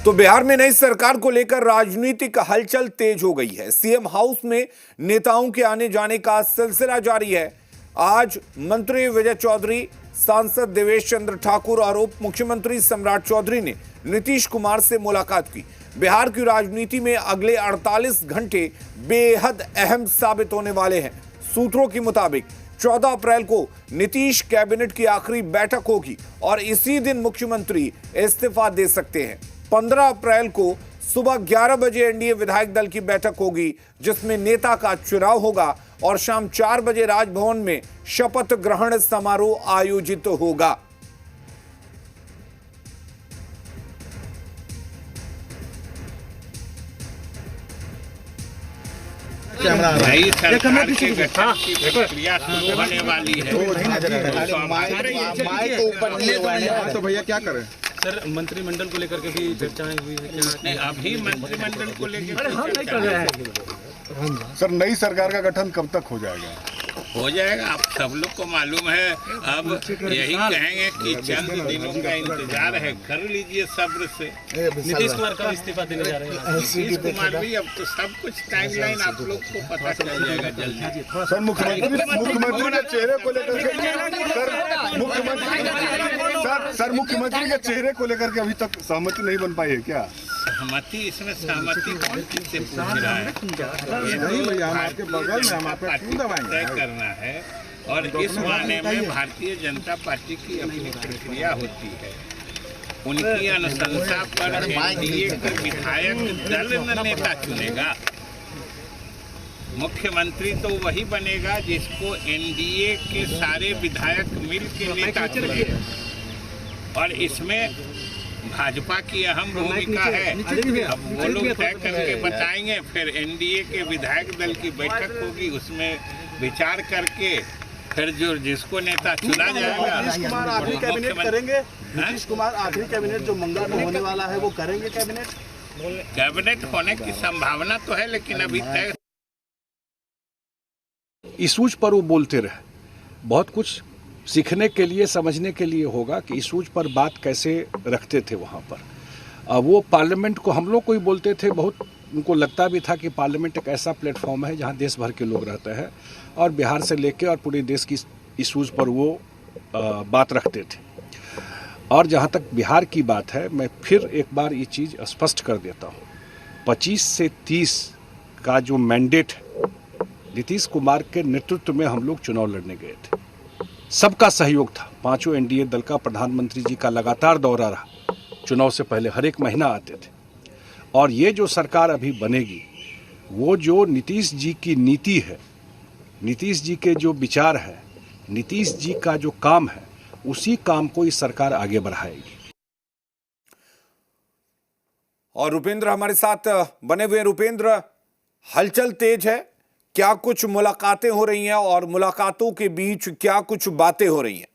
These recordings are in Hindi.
तो बिहार में नई सरकार को लेकर राजनीतिक हलचल तेज हो गई है। सीएम हाउस में नेताओं के आने जाने का सिलसिला जारी है। आज मंत्री विजय चौधरी, सांसद देवेश चंद्र ठाकुर और उप मुख्यमंत्री सम्राट चौधरी ने नीतीश कुमार से मुलाकात की। बिहार की राजनीति में अगले 48 घंटे बेहद अहम साबित होने वाले हैं। सूत्रों के मुताबिक 14 अप्रैल को नीतीश कैबिनेट की आखिरी बैठक होगी और इसी दिन मुख्यमंत्री इस्तीफा दे सकते हैं। 15 अप्रैल को सुबह 11 बजे एनडीए विधायक दल की बैठक होगी, जिसमें नेता का चुनाव होगा और शाम 4 बजे राजभवन में शपथ ग्रहण समारोह आयोजित होगा। नई सरकार के गठन की प्रक्रिया शुरू होने वाली है। तो भैया क्या करें सर, मंत्रिमंडल को लेकर के भी चर्चाएं हुई है क्या? नहीं, अभी मंत्रिमंडल को लेकर हम नहीं कर रहे हैं। सर, नई सरकार का गठन कब तक हो जाएगा? हो जाएगा। आप सब लोग को मालूम है। अब यही कहेंगे कि चंद दिनों का इंतजार है, कर लीजिए सब्र से। नीतीश कुमार कब इस्तीफा देने जा रहे हैं? नीतीश कुमार भी अब तो सब कुछ टाइमलाइन आप लोग को पता चल जाएगा जल्दी। सर, मुख्यमंत्री के चेहरे को लेकर मुख्यमंत्री के चेहरे को लेकर के अभी तक सहमति नहीं बन पाई है क्या? सहमति, इसमें सहमति कौन किससे पूछ रहा है? तय करना है और इस मायने में भारतीय जनता पार्टी की अपनी प्रक्रिया होती है। उनकी अनुशंसा पर एनडीए के विधायक दल न नेता चुनेगा। मुख्यमंत्री तो वही बनेगा जिसको एनडीए के सारे विधायक मिल के नेता चुनेगा और इसमें भाजपा की अहम भूमिका है। अब वो लोग तय करके बताएंगे, फिर एनडीए के विधायक दल की बैठक होगी, उसमें विचार करके फिर जो जिसको नेता चुना जाएगा। नीतीश कुमार आखिरी कैबिनेट करेंगे। नीतीश कुमार आखिरी कैबिनेट जो मंगल को होने वाला है वो करेंगे। कैबिनेट होने की संभावना तो है, लेकिन अभी तय। इशूज पर वो बोलते रहे, बहुत कुछ सीखने के लिए, समझने के लिए होगा कि इशूज पर बात कैसे रखते थे वहाँ पर। वो पार्लियामेंट को हम लोग को ही बोलते थे, बहुत उनको लगता भी था कि पार्लियामेंट एक ऐसा प्लेटफॉर्म है जहाँ देश भर के लोग रहते हैं और बिहार से लेके और पूरे देश की इशूज पर वो बात रखते थे। और जहाँ तक बिहार की बात है, मैं फिर एक बार ये चीज़ स्पष्ट कर देता हूँ, 25 से 30 का जो मैंडेट है, नीतीश कुमार के नेतृत्व में हम लोग चुनाव लड़ने गए थे। सबका सहयोग था। पांचों एनडीए दल का, प्रधानमंत्री जी का लगातार दौरा रहा। चुनाव से पहले हर एक महीना आते थे। और ये जो सरकार अभी बनेगी, वो जो नीतीश जी की नीति है, नीतीश जी के जो विचार है, नीतीश जी का जो काम है, उसी काम को इस सरकार आगे बढ़ाएगी। और रुपेंद्र हमारे साथ बने हुए। रुपेंद्र, हलचल तेज है, क्या कुछ मुलाकातें हो रही हैं और मुलाकातों के बीच क्या कुछ बातें हो रही हैं?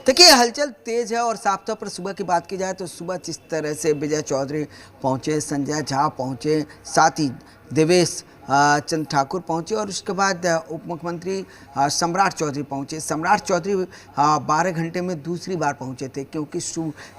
देखिए, हलचल तेज है और साफ तौर पर सुबह की बात की जाए तो सुबह जिस तरह से विजय चौधरी पहुंचे, संजय झा पहुंचे, साथ ही देवेश चंद्र ठाकुर पहुंचे और उसके बाद उप मुख्यमंत्री सम्राट चौधरी पहुंचे। सम्राट चौधरी 12 घंटे में दूसरी बार पहुंचे थे, क्योंकि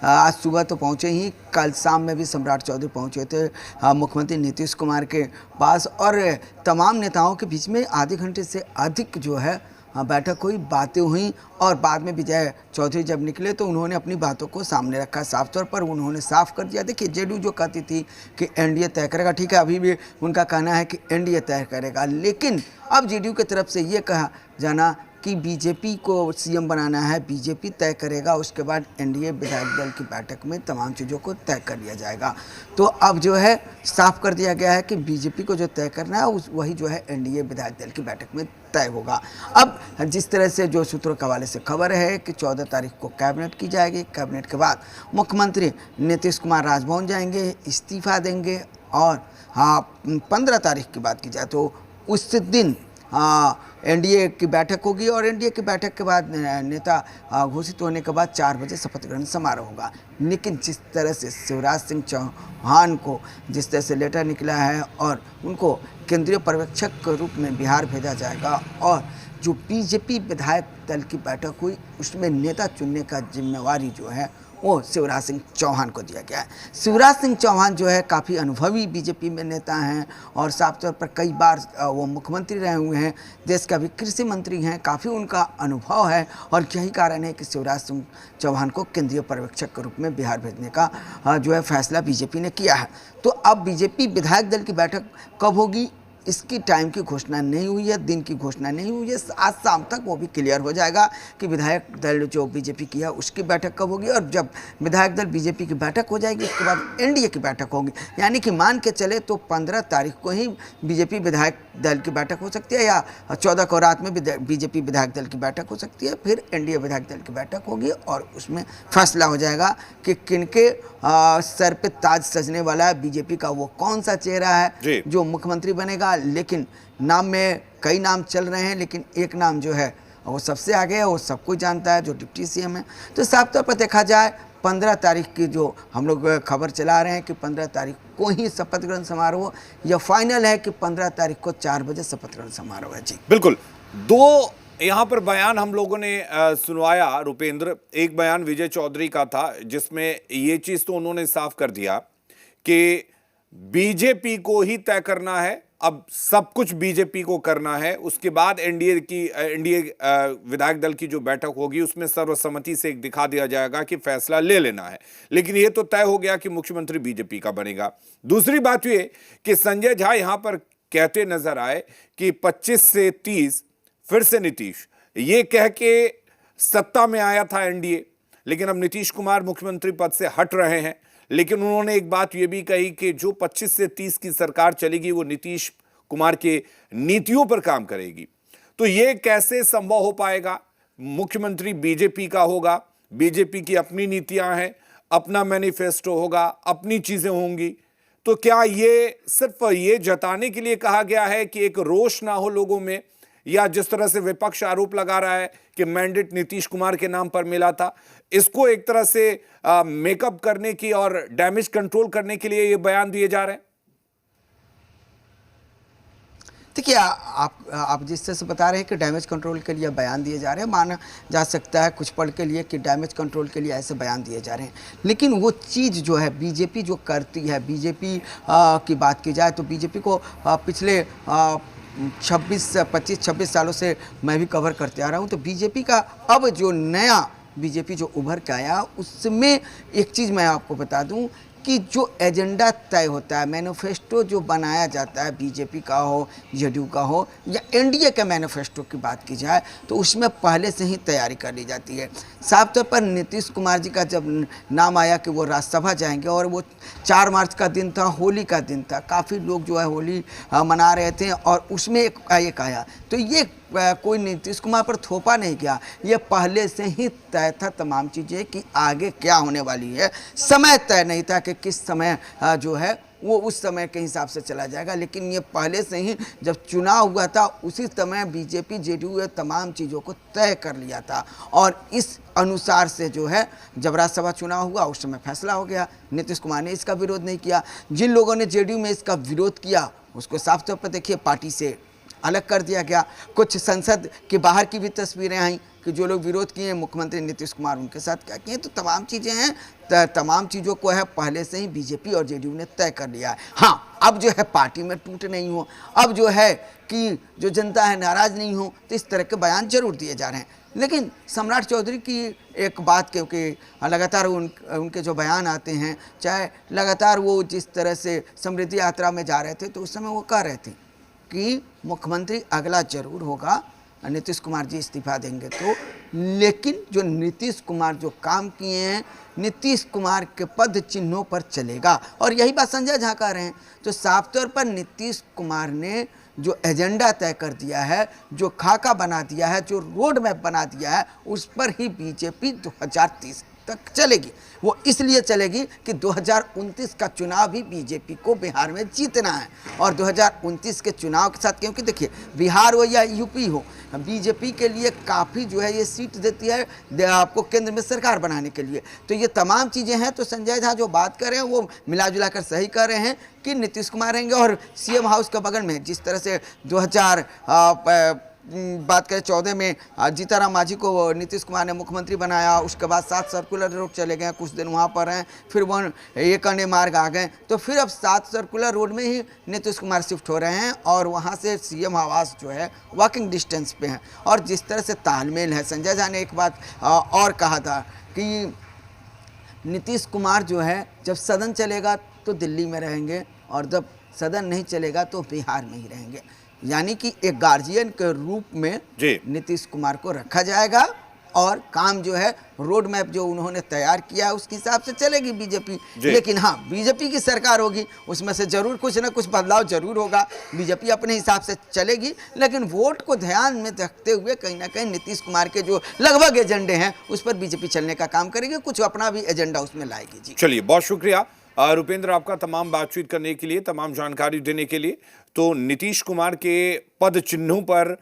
आज सुबह तो पहुंचे ही, कल शाम में भी सम्राट चौधरी पहुंचे थे मुख्यमंत्री नीतीश कुमार के पास और तमाम नेताओं के बीच में आधे घंटे से अधिक जो है बैठक हुई, बातें हुई और बाद में विजय चौधरी जब निकले तो उन्होंने अपनी बातों को सामने रखा। साफ तौर पर उन्होंने साफ कर दिया। देखिए, जेडीयू जो कहती थी कि एनडीए तय करेगा, ठीक है, अभी भी उनका कहना है कि एनडीए तय करेगा, लेकिन अब जेडीयू की तरफ से ये कहा जाना कि बीजेपी को सीएम बनाना है, बीजेपी तय करेगा, उसके बाद एनडीए विधायक दल की बैठक में तमाम चीज़ों को तय कर लिया जाएगा। तो अब जो है साफ कर दिया गया है कि बीजेपी को जो तय करना है वही जो है एनडीए विधायक दल की बैठक में तय होगा। अब जिस तरह से जो सूत्रों के हवाले से खबर है कि 14 तारीख को कैबिनेट की जाएगी, कैबिनेट के बाद मुख्यमंत्री नीतीश कुमार राजभवन जाएंगे, इस्तीफा देंगे और 15 तारीख की बात की जाए तो उस दिन एनडीए की बैठक होगी और एनडीए की बैठक के बाद नेता घोषित होने के बाद 4 बजे शपथ ग्रहण समारोह होगा। लेकिन जिस तरह से शिवराज सिंह चौहान को जिस तरह से लेटर निकला है और उनको केंद्रीय पर्यवेक्षक के रूप में बिहार भेजा जाएगा और जो बीजेपी विधायक दल की बैठक हुई उसमें नेता चुनने का जिम्मेवारी जो है वो शिवराज सिंह चौहान को दिया गया है। शिवराज सिंह चौहान जो है काफ़ी अनुभवी बीजेपी में नेता हैं और साफ तौर पर कई बार वो मुख्यमंत्री रहे हुए हैं, देश का भी कृषि मंत्री हैं, काफ़ी उनका अनुभव है और यही कारण है कि शिवराज सिंह चौहान को केंद्रीय पर्यवेक्षक के रूप में बिहार भेजने का जो है फैसला बीजेपी ने किया है। तो अब बीजेपी विधायक दल की बैठक कब होगी इसकी टाइम की घोषणा नहीं हुई है, दिन की घोषणा नहीं हुई है। आज शाम तक वो भी क्लियर हो जाएगा कि विधायक दल जो बीजेपी की है उसकी बैठक कब होगी। और जब विधायक दल बीजेपी की बैठक हो जाएगी उसके बाद एनडीए की बैठक होगी, यानी कि मान के चले तो 15 तारीख को ही बीजेपी विधायक दल की बैठक हो सकती है या 14 को रात में बीजेपी विधायक दल की बैठक हो सकती है, फिर एनडीए विधायक दल की बैठक होगी और उसमें फैसला हो जाएगा कि किनके सर पे ताज सजने वाला है, बीजेपी का वो कौन सा चेहरा है जो मुख्यमंत्री बनेगा। लेकिन नाम में कई नाम चल रहे हैं, लेकिन एक नाम जो है वो सबसे आगे है, वो सब कुछ जानता है, जो डिप्टी सीएम है। तो साफ तौर पर देखा जाए 15 तारीख की जो हम लोग खबर चला रहे हैं कि 15 तारीख को ही शपथ ग्रहण समारोह, यह फाइनल है कि 15 तारीख को 4 बजे शपथ ग्रहण समारोह है। जी बिल्कुल। दो यहाँ पर बयान हम लोगों ने सुनवाया रुपेंद्र। एक बयान विजय चौधरी का था जिसमें ये चीज तो उन्होंने साफ कर दिया कि बीजेपी को ही तय करना है, अब सब कुछ बीजेपी को करना है। उसके बाद एनडीए विधायक दल की जो बैठक होगी उसमें सर्वसम्मति से एक दिखा दिया जाएगा कि फैसला ले लेना है, लेकिन ये तो तय हो गया कि मुख्यमंत्री बीजेपी का बनेगा। दूसरी बात ये कि संजय झा यहां पर कहते नजर आए कि 25 से 30 फिर से नीतीश, ये कह के सत्ता में आया था एनडीए, लेकिन अब नीतीश कुमार मुख्यमंत्री पद से हट रहे हैं। लेकिन उन्होंने एक बात ये भी कही कि जो 25 से 30 की सरकार चलेगी वो नीतीश कुमार के नीतियों पर काम करेगी। तो ये कैसे संभव हो पाएगा? मुख्यमंत्री बीजेपी का होगा, बीजेपी की अपनी नीतियां हैं, अपना मैनिफेस्टो होगा, अपनी चीजें होंगी। तो क्या ये सिर्फ ये जताने के लिए कहा गया है कि एक रोष ना हो लोगों में, या जिस तरह से विपक्ष आरोप लगा रहा है कि मैंडेट नीतीश कुमार के नाम पर मिला था, इसको एक तरह से मेकअप करने की और डैमेज कंट्रोल करने के लिए ये बयान दिए जा रहे हैं? देखिए, आप जिस तरह से बता रहे हैं कि डैमेज कंट्रोल के लिए बयान दिए जा रहे हैं, माना जा सकता है कुछ पल के लिए कि डैमेज कंट्रोल के लिए ऐसे बयान दिए जा रहे हैं, लेकिन वो चीज़ जो है बीजेपी जो करती है, बीजेपी की बात की जाए तो बीजेपी को पिछले 25-26 सालों से मैं भी कवर करते आ रहा हूँ। तो बीजेपी का अब जो नया बीजेपी जो उभर के आया उसमें एक चीज़ मैं आपको बता दूं कि जो एजेंडा तय होता है, मैनिफेस्टो जो बनाया जाता है, बीजेपी का हो, जेडीयू का हो या एनडीए के मैनिफेस्टो की बात की जाए तो उसमें पहले से ही तैयारी कर ली जाती है। साफ तौर पर नीतीश कुमार जी का जब नाम आया कि वो राज्यसभा जाएंगे और वो 4 मार्च का दिन था, होली का दिन था, काफ़ी लोग जो है होली मना रहे थे और उसमें एक आया, तो ये कोई नीतीश कुमार पर थोपा नहीं किया, ये पहले से ही तय था तमाम चीज़ें कि आगे क्या होने वाली है। समय तय नहीं था कि किस समय जो है वो उस समय के हिसाब से चला जाएगा, लेकिन ये पहले से ही जब चुनाव हुआ था उसी समय बीजेपी जेडीयू ये तमाम चीज़ों को तय कर लिया था और इस अनुसार से जो है जब राज्यसभा चुनाव हुआ उस समय फैसला हो गया। नीतीश कुमार ने इसका विरोध नहीं किया। जिन लोगों ने जेडीयू में इसका विरोध किया उसको साफ तौर पर देखिए पार्टी से अलग कर दिया गया। कुछ संसद के बाहर की भी तस्वीरें आई कि जो लोग विरोध किए मुख्यमंत्री नीतीश कुमार उनके साथ क्या किए। तो तमाम चीज़ें हैं, तमाम चीज़ों को है पहले से ही बीजेपी और जेडीयू ने तय कर लिया है। हाँ, अब जो है पार्टी में टूट नहीं हो, अब जो है कि जो जनता है नाराज़ नहीं हो, तो इस तरह के बयान जरूर दिए जा रहे हैं। लेकिन सम्राट चौधरी की एक बात, क्योंकि लगातार उनके जो बयान आते हैं, चाहे लगातार वो जिस तरह से समृद्धि यात्रा में जा रहे थे तो उस समय वो कह रहे थे कि मुख्यमंत्री अगला जरूर होगा, नीतीश कुमार जी इस्तीफा देंगे तो, लेकिन जो नीतीश कुमार जो काम किए हैं नीतीश कुमार के पद चिन्हों पर चलेगा। और यही बात संजय झा कह रहे हैं। तो साफ तौर पर नीतीश कुमार ने जो एजेंडा तय कर दिया है, जो खाका बना दिया है, जो रोड मैप बना दिया है, उस पर ही बीजेपी 2030 तक चलेगी। वो इसलिए चलेगी कि 2029 का चुनाव भी बीजेपी को बिहार में जीतना है और 2029 के चुनाव के साथ, क्योंकि देखिए बिहार हो या यूपी हो, बीजेपी के लिए काफ़ी जो है ये सीट देती है आपको केंद्र में सरकार बनाने के लिए। तो ये तमाम चीज़ें हैं। तो संजय झा जो बात कर रहे हैं वो मिला जुला कर सही कर रहे हैं कि नीतीश कुमार रहेंगे और सीएम हाउस के बगल में जिस तरह से बात करें 14 में जीताराम मांझी को नीतीश कुमार ने मुख्यमंत्री बनाया, उसके बाद 7 सर्कुलर रोड चले गए, कुछ दिन वहाँ पर हैं, फिर वह एक अन्य मार्ग आ गए, तो फिर अब 7 सर्कुलर रोड में ही नीतीश कुमार शिफ्ट हो रहे हैं और वहाँ से सीएम आवास जो है वॉकिंग डिस्टेंस पे है। और जिस तरह से तालमेल है, संजय झा ने एक बात और कहा था कि नीतीश कुमार जो है जब सदन चलेगा तो दिल्ली में रहेंगे और जब सदन नहीं चलेगा तो बिहार में ही रहेंगे, यानी कि एक गार्जियन के रूप में जी। नीतीश कुमार को रखा जाएगा और काम जो है रोड मैप जो उन्होंने तैयार किया है उसके हिसाब से चलेगी बीजेपी। लेकिन हाँ, बीजेपी की सरकार होगी, उसमें से जरूर कुछ ना कुछ बदलाव जरूर होगा, बीजेपी अपने हिसाब से चलेगी, लेकिन वोट को ध्यान में रखते हुए कहीं ना कहीं नीतीश कुमार के जो लगभग एजेंडे हैं उस पर बीजेपी चलने का काम करेगी, कुछ अपना भी एजेंडा उसमें लाएगी। जी चलिए, बहुत शुक्रिया रुपेंद्र आपका तमाम बातचीत करने के लिए, तमाम जानकारी देने के लिए। तो नीतीश कुमार के पद चिन्हों पर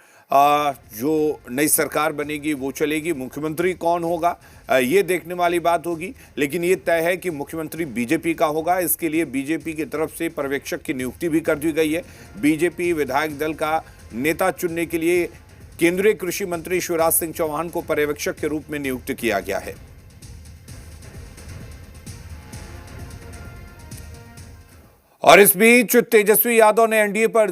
जो नई सरकार बनेगी वो चलेगी, मुख्यमंत्री कौन होगा ये देखने वाली बात होगी, लेकिन ये तय है कि मुख्यमंत्री बीजेपी का होगा। इसके लिए बीजेपी की तरफ से पर्यवेक्षक की नियुक्ति भी कर दी गई है। बीजेपी विधायक दल का नेता चुनने के लिए केंद्रीय कृषि मंत्री शिवराज सिंह चौहान को पर्यवेक्षक के रूप में नियुक्त किया गया है। और इस बीच तेजस्वी यादव ने एनडीए पर